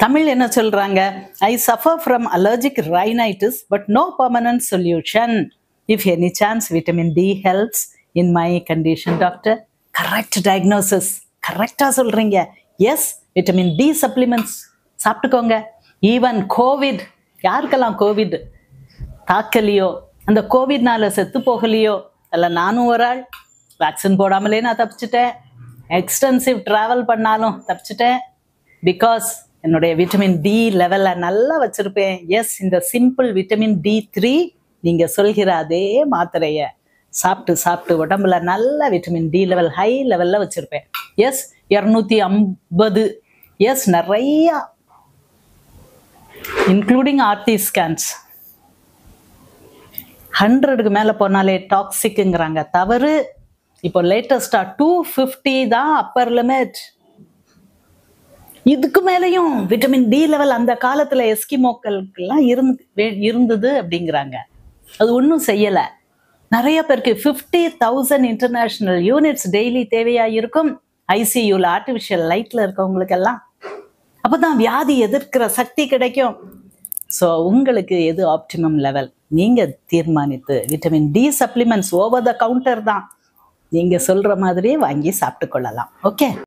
தமிழ் என்ன சொல்றாங்க? I suffer from allergic rhinitis but no permanent solution. If any chance vitamin D helps in my condition, doctor. Correct diagnosis. கரெக்டா சொல்றீங்க. Yes, vitamin D supplements சாப்பிட்டுக்கோங்க. Even covid, யாருக்கெல்லாம் covid தாக்கலையோ, அந்த கோவிட்னால செத்து போகலையோ, அல்ல நானும் ஒரு ஆள். வேக்சின் போடாமலே நான் தப்பிச்சிட்டேன். எக்ஸ்டென்சிவ் ட்ராவல் பண்ணாலும் தப்பிச்சிட்டேன். பிகாஸ் என்னுடைய விட்டமின் டி லெவலை நல்லா வச்சிருப்பேன். எஸ், இந்த சிம்பிள் விட்டமின் D3 நீங்க சொல்கிற அதே மாத்திரையை சாப்பிட்டு சாப்பிட்டு உடம்புல நல்ல விட்டமின் டி லெவல் ஹை லெவல்ல வச்சிருப்பேன். எஸ், 250. எஸ், நிறைய இன்க்ளூடிங் ஆர்டி ஸ்கேன்ஸ். 100க்கு மேல போனாலே டாக்ஸிக்குங்கிறாங்க. தவறு. இப்போ லேட்டஸ்டா 250 தான் அப்பர் லிமிட். இதுக்கு மேலேயும் விட்டமின் டி லெவல் அந்த காலத்துல எஸ்கிமோக்களுக்கெல்லாம் இருந்தது அப்படிங்கிறாங்க. அது ஒன்றும் செய்யல. நிறைய பேருக்கு 50,000 இன்டர்நேஷனல் யூனிட்ஸ் டெய்லி தேவையா இருக்கும். ஐசியூல ஆர்டிபிஷியல் லைட்ல இருக்கவங்களுக்கு எல்லாம். அப்பதான் வியாதி எதிர்க்கிற சக்தி கிடைக்கும். ஸோ உங்களுக்கு எது ஆப்டிமம் லெவல் நீங்க தீர்மானித்து vitamin D supplements over the counter தான். நீங்க சொல்ற மாதிரியே வாங்கி சாப்பிட்டு கொள்ளலாம். ஓகே.